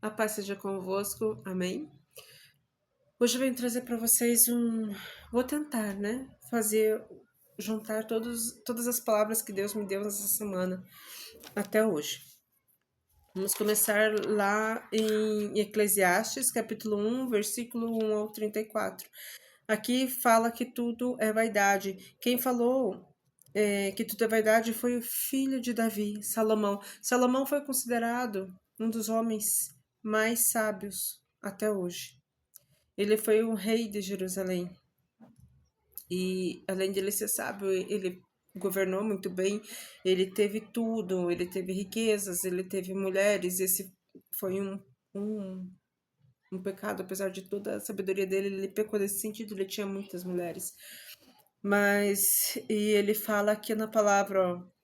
A paz seja convosco, amém? Hoje eu venho trazer para vocês Vou tentar, juntar todas as palavras que Deus me deu nessa semana até hoje. Vamos começar lá em Eclesiastes, capítulo 1, versículo 1 ao 34. Aqui fala que tudo é vaidade. Quem falou que tudo é vaidade foi o filho de Davi, Salomão. Salomão foi considerado um dos homens mais sábios até hoje. Ele foi um rei de Jerusalém. E além de ele ser sábio, ele governou muito bem. Ele teve tudo, ele teve riquezas, ele teve mulheres. Esse foi um pecado, apesar de toda a sabedoria dele, ele pecou nesse sentido, ele tinha muitas mulheres. E ele fala aqui na palavra, ó,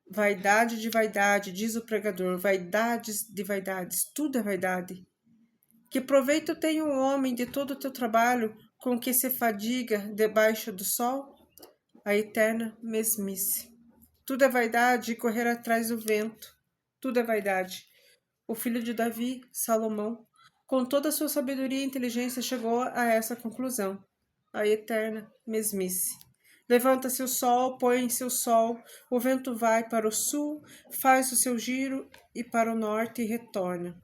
vaidade de vaidade, diz o pregador, vaidades de vaidades, tudo é vaidade. Que proveito tem um homem de todo o teu trabalho com que se fadiga debaixo do sol? A eterna mesmice. Tudo é vaidade e correr atrás do vento. Tudo é vaidade. O filho de Davi, Salomão, com toda a sua sabedoria e inteligência, chegou a essa conclusão. A eterna mesmice. Levanta-se o sol, põe-se o sol, o vento vai para o sul, faz o seu giro e para o norte e retorna.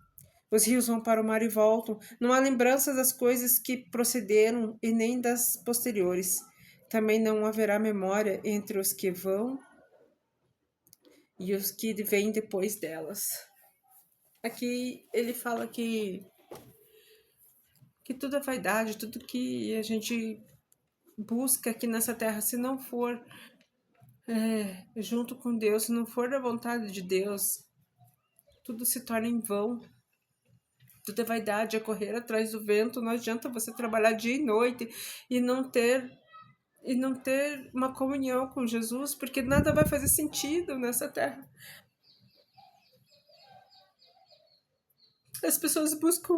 Os rios vão para o mar e voltam. Não há lembrança das coisas que procederam e nem das posteriores. Também não haverá memória entre os que vão e os que vêm depois delas. Aqui ele fala que tudo é vaidade, tudo que a gente busca aqui nessa terra, se não for junto com Deus, se não for da vontade de Deus, tudo se torna em vão. Tudo é vaidade, é correr atrás do vento. Não adianta você trabalhar dia e noite e não ter uma comunhão com Jesus, porque nada vai fazer sentido nessa terra. As pessoas buscam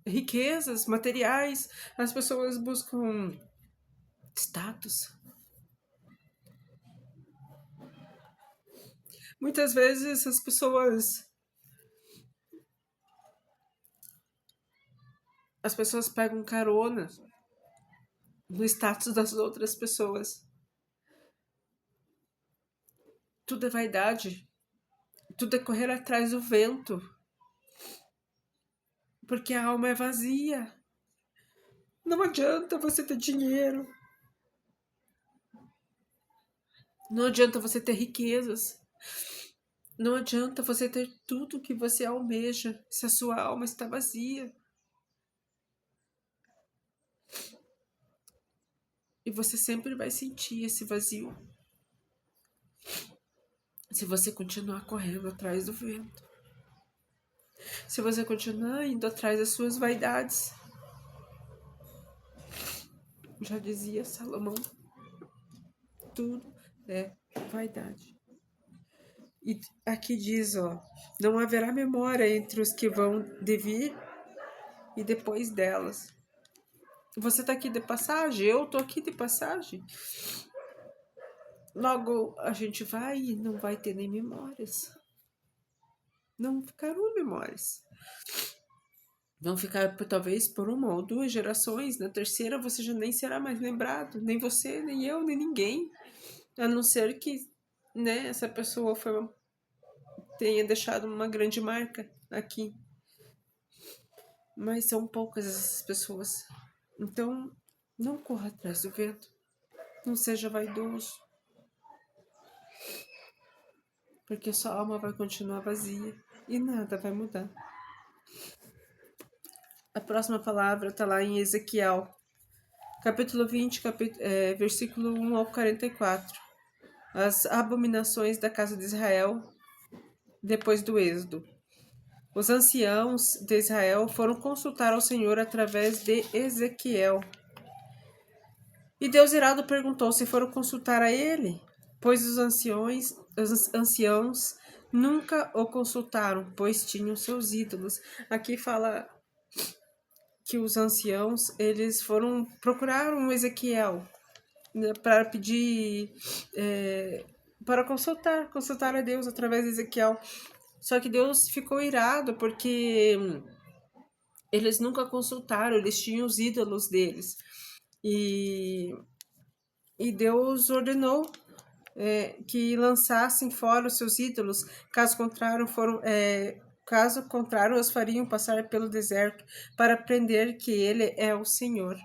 riquezas materiais, as pessoas buscam status. Muitas vezes as pessoas pegam carona no status das outras pessoas. Tudo é vaidade. Tudo é correr atrás do vento. Porque a alma é vazia. Não adianta você ter dinheiro. Não adianta você ter riquezas. Não adianta você ter tudo que você almeja se a sua alma está vazia. E você sempre vai sentir esse vazio se você continuar correndo atrás do vento. Se você continuar indo atrás das suas vaidades. Já dizia Salomão, tudo é vaidade. E aqui diz, ó, não haverá memória entre os que vão de vir e depois delas. Você tá aqui de passagem, eu tô aqui de passagem. Logo a gente vai e não vai ter nem memórias. Não ficarão memórias. Vão ficar talvez por uma ou duas gerações. Na terceira você já nem será mais lembrado. Nem você, nem eu, nem ninguém. A não ser que, né, essa pessoa tenha deixado uma grande marca aqui. Mas são poucas essas pessoas. Então, não corra atrás do vento. Não seja vaidoso. Porque sua alma vai continuar vazia e nada vai mudar. A próxima palavra está lá em Ezequiel, capítulo 20, versículo 1 ao 44. As abominações da casa de Israel depois do êxodo. Os anciãos de Israel foram consultar ao Senhor através de Ezequiel. E Deus irado perguntou se foram consultar a ele, pois os anciãos nunca o consultaram, pois tinham seus ídolos. Aqui fala que os anciãos, eles foram procurar um Ezequiel, né, para pedir, para consultar a Deus através de Ezequiel. Só que Deus ficou irado porque eles nunca consultaram, eles tinham os ídolos deles. E, e Deus ordenou que lançassem fora os seus ídolos, caso contrário, os fariam passar pelo deserto para aprender que Ele é o Senhor.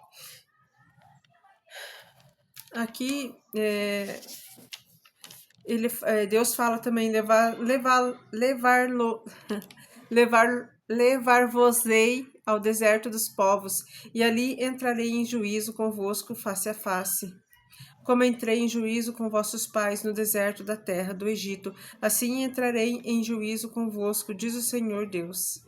Aqui, Deus fala também levar-vos-ei ao deserto dos povos, e ali entrarei em juízo convosco face a face. Como entrei em juízo com vossos pais no deserto da terra do Egito, assim entrarei em juízo convosco, diz o Senhor Deus.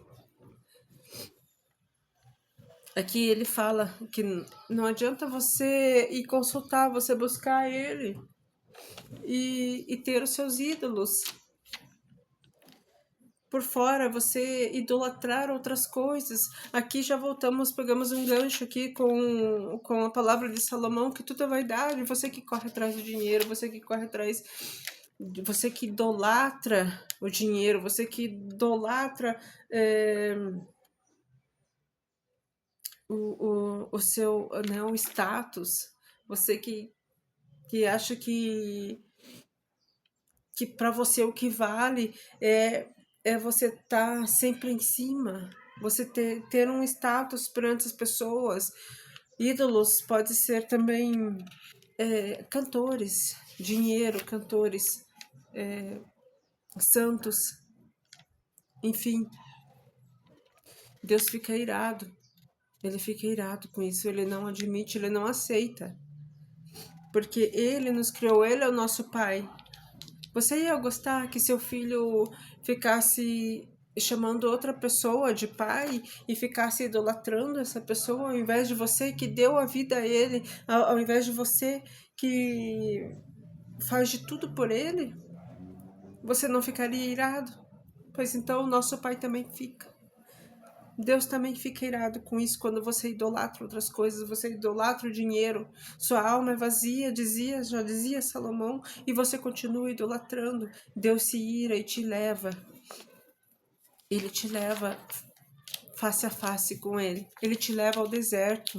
Aqui ele fala que não adianta você ir consultar, você buscar ele e ter os seus ídolos. Por fora, você idolatrar outras coisas. Aqui já voltamos, pegamos um gancho aqui com a palavra de Salomão, que tudo é vaidade. Você que corre atrás do dinheiro, você que corre atrás, você que idolatra o dinheiro, você que idolatra o seu, né, o status, você que acha que para você o que vale é você estar sempre em cima, você ter um status perante as pessoas. Ídolos pode ser também cantores, dinheiro, cantores, santos, enfim. Deus fica irado, ele fica irado com isso, ele não admite, ele não aceita, porque ele nos criou, ele é o nosso pai. Você ia gostar que seu filho ficasse chamando outra pessoa de pai e ficasse idolatrando essa pessoa ao invés de você que deu a vida a ele, ao invés de você que faz de tudo por ele? Você não ficaria irado? Pois então o nosso pai também fica. Deus também fica irado com isso quando você idolatra outras coisas, você idolatra o dinheiro, sua alma é vazia, já dizia Salomão, e você continua idolatrando. Deus se ira e te leva. Ele te leva face a face com ele. Ele te leva ao deserto.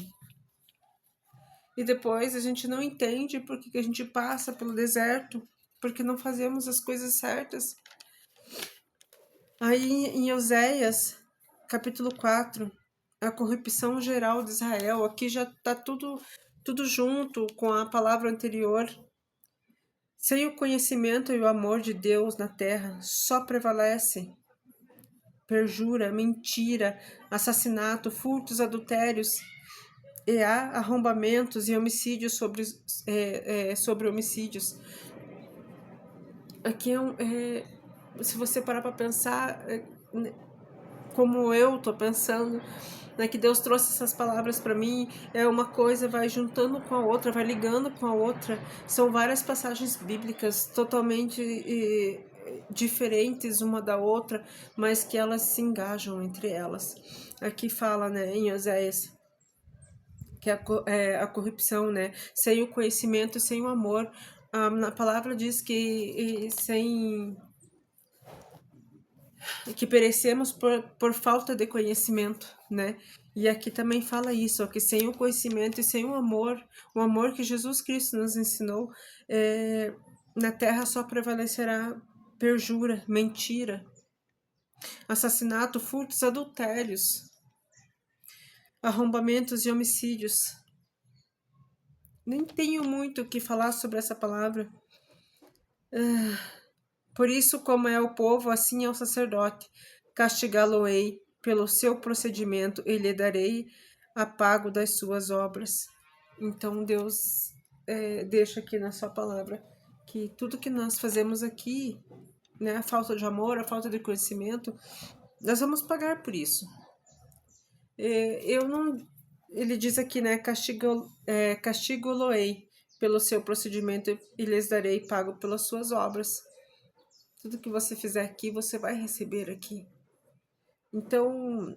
E depois a gente não entende por que a gente passa pelo deserto, porque não fazemos as coisas certas. Aí em Oséias, capítulo 4, a corrupção geral de Israel, aqui já está tudo junto com a palavra anterior. Sem o conhecimento e o amor de Deus na terra, só prevalece perjura, mentira, assassinato, furtos, adultérios, e há arrombamentos e homicídios sobre homicídios. Aqui se você parar para pensar, como eu tô pensando, né, que Deus trouxe essas palavras para mim, uma coisa vai juntando com a outra, vai ligando com a outra. São várias passagens bíblicas totalmente diferentes uma da outra, mas que elas se engajam entre elas. Aqui fala, né, em Oséias, que a corrupção, né, sem o conhecimento, sem o amor. A palavra diz que que perecemos por falta de conhecimento, né? E aqui também fala isso, ó, que sem o conhecimento e sem o amor que Jesus Cristo nos ensinou, na terra só prevalecerá perjura, mentira, assassinato, furtos, adultérios, arrombamentos e homicídios. Nem tenho muito o que falar sobre essa palavra. Por isso, como é o povo, assim é o sacerdote. Castigá-lo-ei pelo seu procedimento e lhe darei a pago das suas obras. Então, Deus deixa aqui na sua palavra que tudo que nós fazemos aqui, né, a falta de amor, a falta de conhecimento, nós vamos pagar por isso. Ele diz aqui, né, castigo-lo-ei pelo seu procedimento e lhes darei pago pelas suas obras. Tudo que você fizer aqui, você vai receber aqui. Então,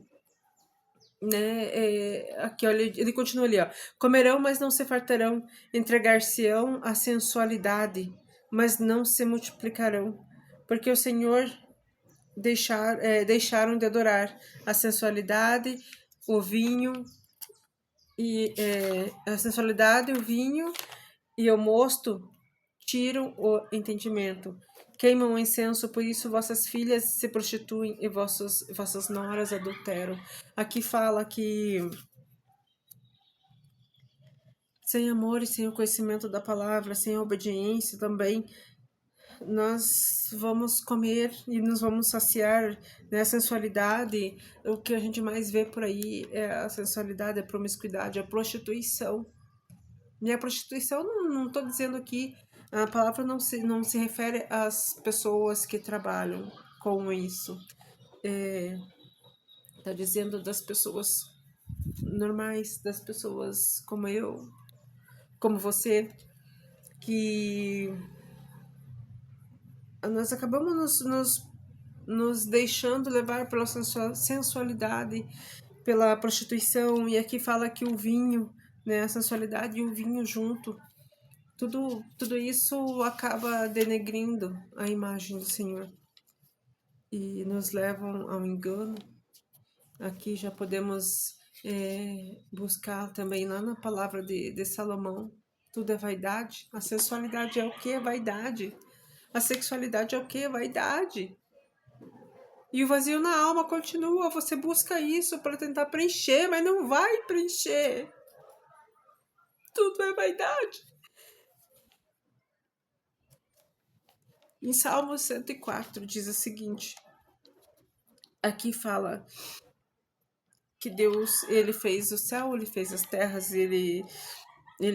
né, aqui, olha, ele continua ali, ó. Comerão, mas não se fartarão. Entregar-se-ão à sensualidade, mas não se multiplicarão. Porque o Senhor deixaram de adorar a sensualidade, o vinho o vinho e o mosto tiram o entendimento. Queimam o incenso, por isso vossas filhas se prostituem e vossas noras adulteram. Aqui fala que sem amor e sem o conhecimento da palavra, sem a obediência também, nós vamos comer e nos vamos saciar, né? A sensualidade, o que a gente mais vê por aí é a sensualidade, a promiscuidade, a prostituição. E a prostituição, não estou dizendo aqui, a palavra não se refere às pessoas que trabalham com isso. Está dizendo das pessoas normais, das pessoas como eu, como você, que nós acabamos nos deixando levar pela sensualidade, pela prostituição, e aqui fala que o vinho, né, a sensualidade e o vinho junto, tudo isso acaba denegrindo a imagem do Senhor e nos levam ao engano. Aqui já podemos buscar também lá na palavra de Salomão, tudo é vaidade. A sensualidade é o que? Vaidade. A sexualidade é o que? Vaidade. E o vazio na alma continua. Você busca isso para tentar preencher, mas não vai preencher. Tudo é vaidade. Em Salmo 104 diz o seguinte. Aqui fala que Deus, ele fez o céu, ele fez as terras, ele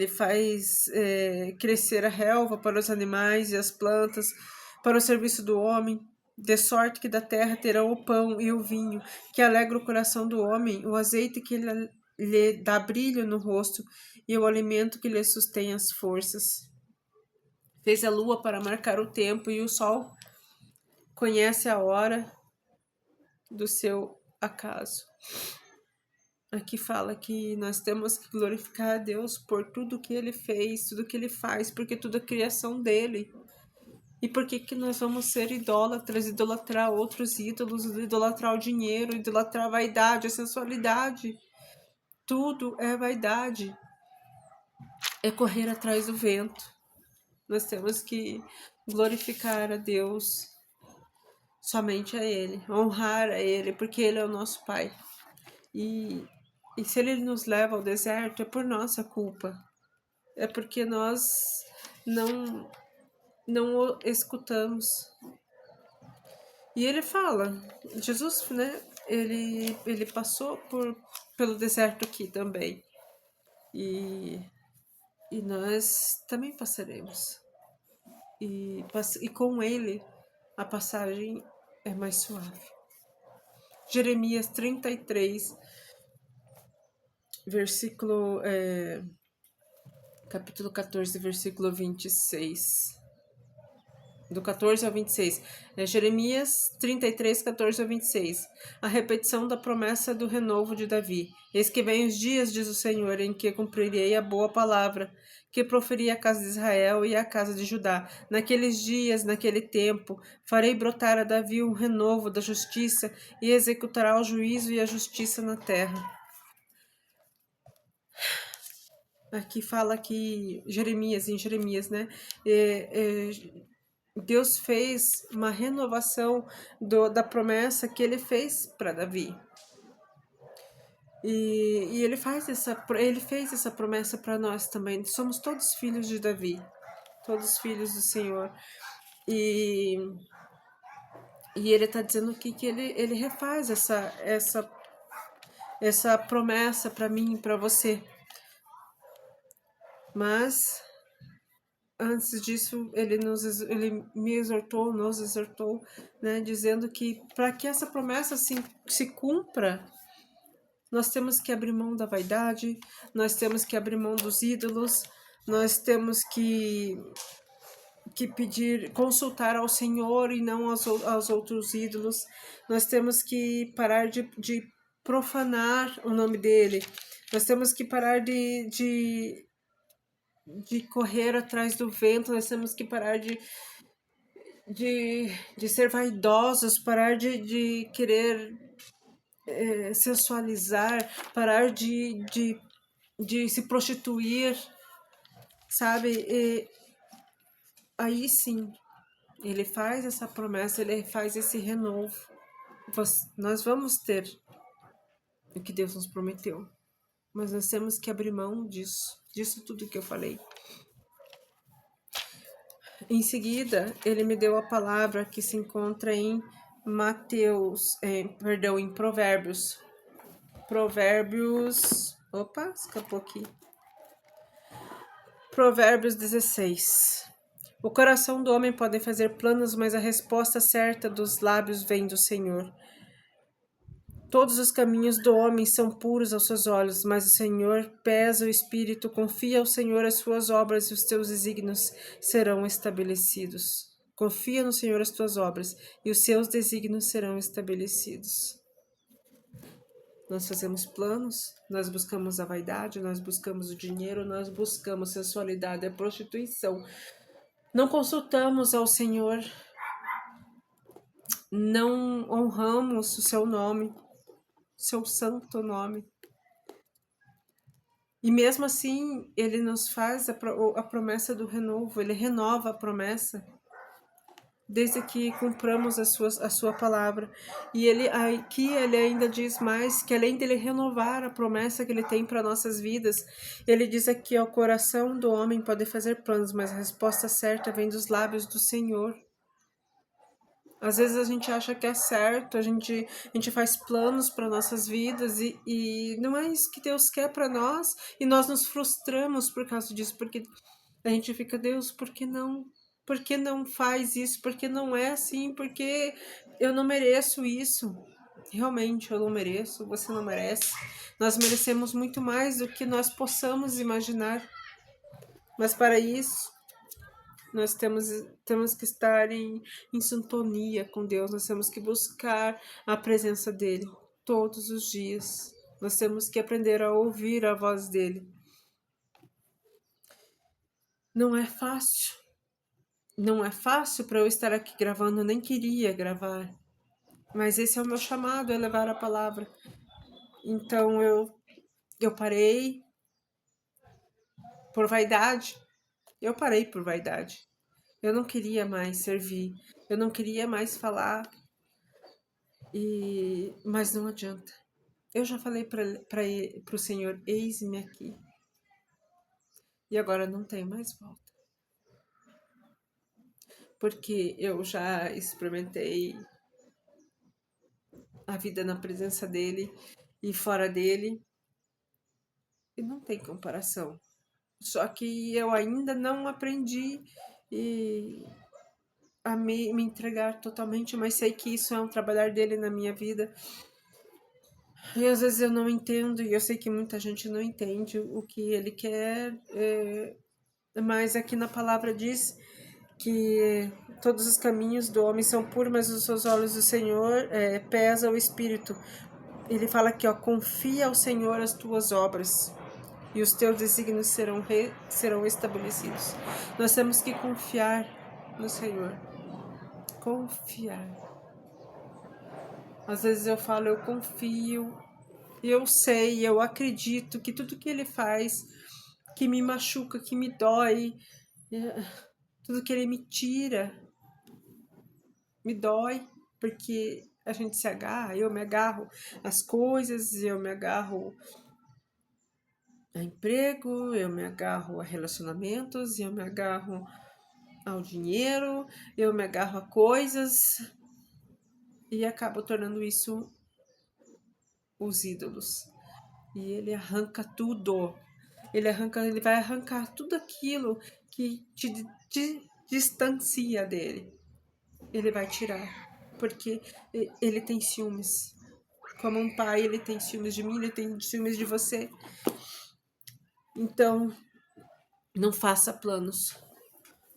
faz crescer a relva para os animais e as plantas, para o serviço do homem, de sorte que da terra terão o pão e o vinho, que alegra o coração do homem, o azeite que lhe dá brilho no rosto, e o alimento que lhe sustém as forças. Fez a lua para marcar o tempo, e o sol conhece a hora do seu acaso. Aqui fala que nós temos que glorificar a Deus por tudo que Ele fez, tudo que Ele faz, porque tudo é criação dEle. E por que nós vamos ser idólatras, idolatrar outros ídolos, idolatrar o dinheiro, idolatrar a vaidade, a sensualidade? Tudo é vaidade. É correr atrás do vento. Nós temos que glorificar a Deus, somente a Ele, honrar a Ele, porque Ele é o nosso Pai. E se Ele nos leva ao deserto, é por nossa culpa. É porque nós não o escutamos. E Ele fala, Jesus, né? Ele passou pelo deserto aqui também. E nós também passaremos. E com Ele a passagem é mais suave. Jeremias 33, versículo, capítulo 14, versículo 26. Do 14 ao 26. Jeremias 33, 14 ao 26. A repetição da promessa do renovo de Davi. Eis que vem os dias, diz o Senhor, em que cumprirei a boa palavra que proferi à casa de Israel e à casa de Judá. Naqueles dias, naquele tempo, farei brotar a Davi um renovo da justiça e executará o juízo e a justiça na terra. Aqui fala que em Jeremias, né? Deus fez uma renovação da promessa que Ele fez para Davi. E ele fez essa promessa para nós também. Somos todos filhos de Davi, todos filhos do Senhor. E Ele está dizendo aqui que ele refaz essa promessa para mim e para você. Mas antes disso, ele me exortou, nos exortou, né, dizendo que para que essa promessa se cumpra, nós temos que abrir mão da vaidade, nós temos que abrir mão dos ídolos, nós temos que pedir, consultar ao Senhor e não aos outros ídolos. Nós temos que parar de profanar o nome dele. Nós temos que parar de correr atrás do vento. Nós temos que parar de ser vaidosos, parar de querer sensualizar, parar de se prostituir, sabe? E aí sim, ele faz essa promessa, ele faz esse renovo. Nós vamos ter o que Deus nos prometeu, mas nós temos que abrir mão disso tudo que eu falei. Em seguida, ele me deu a palavra que se encontra em em Provérbios. Opa, escapou aqui. Provérbios 16. O coração do homem pode fazer planos, mas a resposta certa dos lábios vem do Senhor. Todos os caminhos do homem são puros aos seus olhos, mas o Senhor pesa o espírito. Confia ao Senhor as suas obras e os teus desígnios serão estabelecidos. Confia no Senhor as tuas obras e os seus desígnios serão estabelecidos. Nós fazemos planos, nós buscamos a vaidade, nós buscamos o dinheiro, nós buscamos sensualidade, a prostituição. Não consultamos ao Senhor, não honramos o seu nome, seu santo nome. E mesmo assim, ele nos faz a promessa do renovo, ele renova a promessa, desde que cumpramos a sua palavra. E aqui ele ainda diz mais, que além dele renovar a promessa que ele tem para nossas vidas, ele diz aqui, o coração do homem pode fazer planos, mas a resposta certa vem dos lábios do Senhor. Às vezes a gente acha que é certo, a gente faz planos para nossas vidas e não é isso que Deus quer para nós, e nós nos frustramos por causa disso, porque a gente fica, Deus, por que não? Por que não faz isso? Por que não é assim? Porque eu não mereço isso. Realmente eu não mereço, você não merece. Nós merecemos muito mais do que nós possamos imaginar. Mas para isso, nós temos que estar em sintonia com Deus, nós temos que buscar a presença dEle todos os dias. Nós temos que aprender a ouvir a voz dEle. Não é fácil. Não é fácil para eu estar aqui gravando, eu nem queria gravar. Mas esse é o meu chamado, é levar a palavra. Então eu parei por vaidade. Eu parei por vaidade. Eu não queria mais servir. Eu não queria mais falar. Mas não adianta. Eu já falei para o Senhor, eis-me aqui. E agora não tem mais volta. Porque eu já experimentei a vida na presença dEle e fora dEle. E não tem comparação. Só que eu ainda não aprendi a me entregar totalmente, mas sei que isso é um trabalhar dele na minha vida. E às vezes eu não entendo, e eu sei que muita gente não entende o que ele quer, mas aqui na palavra diz que todos os caminhos do homem são puros, mas os seus olhos do Senhor pesa o espírito. Ele fala aqui, ó, confia ao Senhor as tuas obras e os teus desígnios serão estabelecidos. Nós temos que confiar no Senhor. Confiar. Às vezes eu falo, eu confio, eu sei, eu acredito que tudo que Ele faz, que me machuca, que me dói, tudo que Ele me tira, me dói, porque a gente se agarra, eu me agarro às coisas, eu me agarro a emprego, eu me agarro a relacionamentos, eu me agarro ao dinheiro, eu me agarro a coisas e acabo tornando isso os ídolos. E ele arranca tudo. Ele vai arrancar tudo aquilo que te distancia dele. Ele vai tirar, porque ele tem ciúmes. Como um pai, ele tem ciúmes de mim, ele tem ciúmes de você. Então, não faça planos.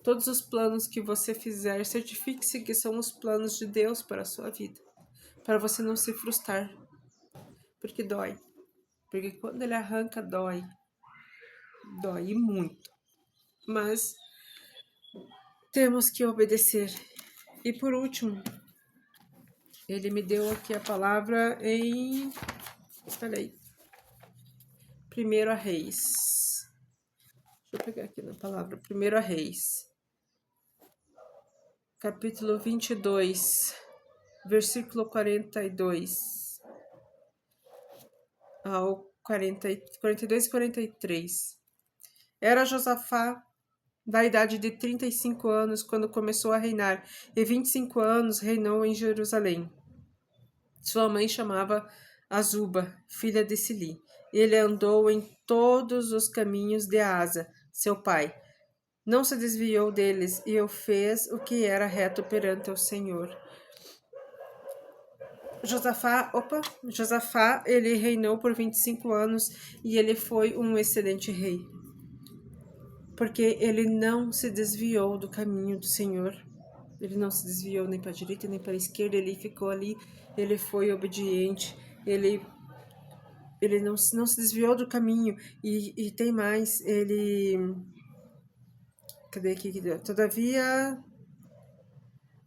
Todos os planos que você fizer, certifique-se que são os planos de Deus para a sua vida. Para você não se frustrar. Porque dói. Porque quando ele arranca, dói. Dói e muito. Mas temos que obedecer. E por último, ele me deu aqui a palavra em... Espera aí. 1 Reis. Deixa eu pegar aqui na palavra. 1 Reis. Capítulo 22. Versículo 42. Ao 42 e 43. Era Josafá da idade de 35 anos quando começou a reinar, e 25 anos reinou em Jerusalém. Sua mãe chamava Azuba, filha de Sili. Ele andou em todos os caminhos de Asa, seu pai. Não se desviou deles e fez o que era reto perante o Senhor. Josafá, ele reinou por 25 anos e ele foi um excelente rei, porque ele não se desviou do caminho do Senhor. Ele não se desviou nem para a direita nem para a esquerda, ele ficou ali, ele foi obediente, ele não se desviou do caminho. E tem mais, cadê aqui? Todavia,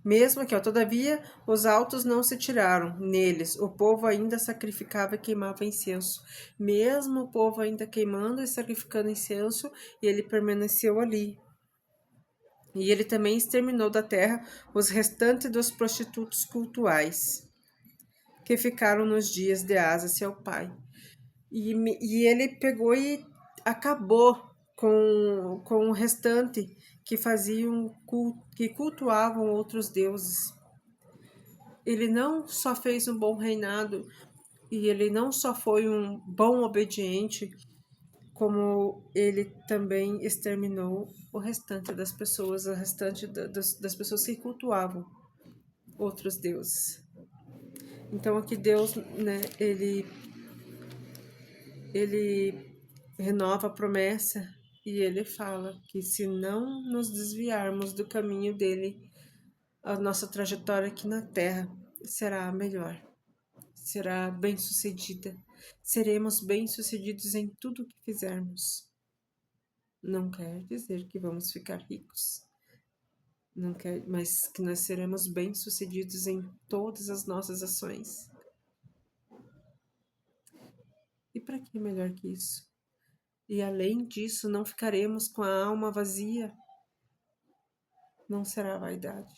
mesmo aqui, ó, todavia os altos não se tiraram neles, o povo ainda sacrificava e queimava incenso. Mesmo o povo ainda queimando e sacrificando incenso, ele permaneceu ali. E ele também exterminou da terra os restantes dos prostitutos cultuais, que ficaram nos dias de Asa, seu pai. E ele pegou e acabou com o restante que faziam que cultuavam outros deuses. Ele não só fez um bom reinado e ele não só foi um bom obediente, como ele também exterminou o restante das pessoas, o restante das pessoas que cultuavam outros deuses. Então aqui Deus, né, ele renova a promessa e ele fala que se não nos desviarmos do caminho dele, a nossa trajetória aqui na terra será a melhor, será bem-sucedida, seremos bem-sucedidos em tudo o que fizermos. Não quer dizer que vamos ficar ricos, não quer, mas que nós seremos bem-sucedidos em todas as nossas ações. E para que melhor que isso? E além disso, não ficaremos com a alma vazia. Não será vaidade.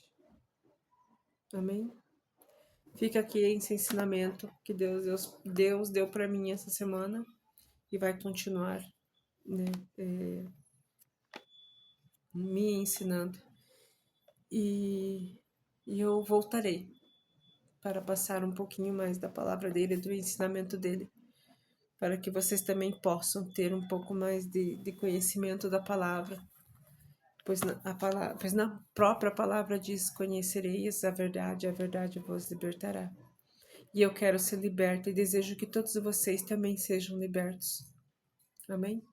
Amém? Fica aqui esse ensinamento que Deus deu para mim essa semana e vai continuar, né, me ensinando. E eu voltarei para passar um pouquinho mais da palavra dele, do ensinamento dele, para que vocês também possam ter um pouco mais de conhecimento da palavra. Pois na própria palavra diz: conhecereis a verdade vos libertará. E eu quero ser liberta e desejo que todos vocês também sejam libertos. Amém?